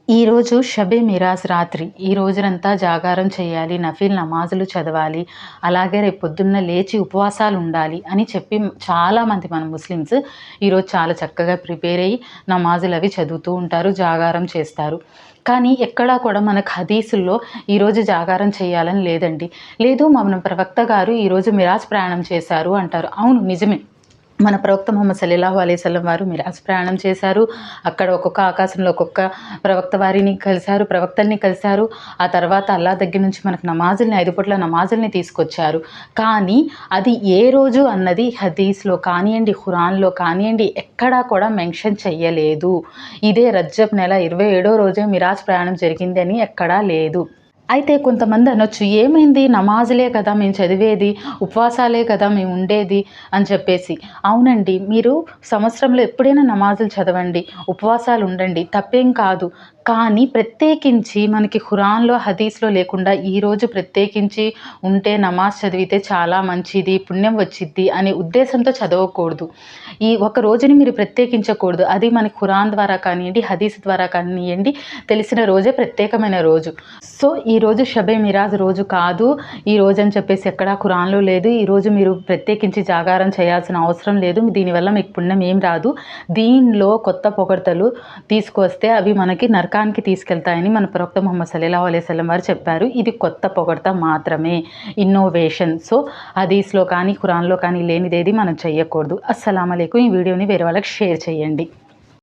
ఈరోజు షబే మిరాజ్ రాత్రి. ఈ రోజునంతా జాగారం చేయాలి, నఫిల్ నమాజులు చదవాలి, అలాగే రేపు పొద్దున్న లేచి ఉపవాసాలు ఉండాలి అని చెప్పి చాలామంది మన ముస్లిమ్స్ ఈరోజు చాలా చక్కగా ప్రిపేర్ అయ్యి నమాజులు అవి చదువుతూ ఉంటారు, జాగారం చేస్తారు. కానీ ఎక్కడా కూడా మనకు హదీసుల్లో ఈరోజు జాగారం చేయాలని లేదండి. లేదు మన ప్రవక్త గారు ఈరోజు మిరాజ్ ప్రయాణం చేశారు అంటారు. అవును, నిజమే. మన ప్రవక్త ముహమ్మద్ సల్లల్లాహు అలైహి వసల్లం వారు మిరాజ్ ప్రయాణం చేశారు. అక్కడ ఒక్కొక్క ఆకాశంలో ఒక్కొక్క ప్రవక్త వారిని కలిశారు, ప్రవక్తల్ని కలిశారు. ఆ తర్వాత అల్లాహ్ దగ్గర నుంచి మనకు నమాజుల్ని 5 పూట్ల నమాజుల్ని తీసుకొచ్చారు. కానీ అది ఏ రోజు అన్నది హదీస్‌లో కానియండి, ఖురాన్‌లో కానియండి ఎక్కడా కూడా మెన్షన్ చెయ్యలేదు. ఇదే రజబ్ నెల 27వ రోజే మిరాజ్ ప్రయాణం జరిగింది అని ఎక్కడా లేదు. అయితే కొంతమంది అనొచ్చు, ఏమైంది నమాజులే కదా మేము చదివేది, ఉపవాసాలే కదా మేము ఉండేది అని చెప్పేసి. అవునండి, మీరు సంవత్సరంలో ఎప్పుడైనా నమాజులు చదవండి, ఉపవాసాలు ఉండండి, తప్పేం కాదు. కానీ ప్రత్యేకించి మనకి ఖురాన్‌లో, హదీస్‌లో లేకుండా ఈరోజు ప్రత్యేకించి ఉంటే నమాజ్ చదివితే చాలా మంచిది, పుణ్యం వచ్చిద్ది అనే ఉద్దేశంతో చదవకూడదు. ఈ ఒక రోజుని మీరు ప్రత్యేకించకూడదు. అది మనకి ఖురాన్ ద్వారా కానియండి, హదీస్ ద్వారా కానియండి తెలిసిన రోజే ప్రత్యేకమైన రోజు. సో ఈరోజు షబే మిరాజ్ రోజు కాదు, ఈ రోజు అని చెప్పేసి ఎక్కడా ఖురాన్‌లో లేదు. ఈరోజు మీరు ప్రత్యేకించి జాగారం చేయాల్సిన అవసరం లేదు. దీనివల్ల మీకు పుణ్యం ఏం రాదు. దీనిలో కొత్త పొగడ్తలు తీసుకొస్తే అవి మనకి నరకానికి తీసుకెళ్తాయని మన ప్రవక్త ముహమ్మద్ సల్లల్లాహు అలైహి వసల్లం వారు చెప్పారు. ఇది కొత్త పొగడ్త మాత్రమే, ఇన్నోవేషన్. సో హదీస్‌లో కానీ, ఖురాన్‌లో కానీ లేనిదేది మనం చెయ్యకూడదు. అస్సలాము అలైకుం. ఈ వీడియోని వేరే వాళ్ళకి షేర్ చేయండి.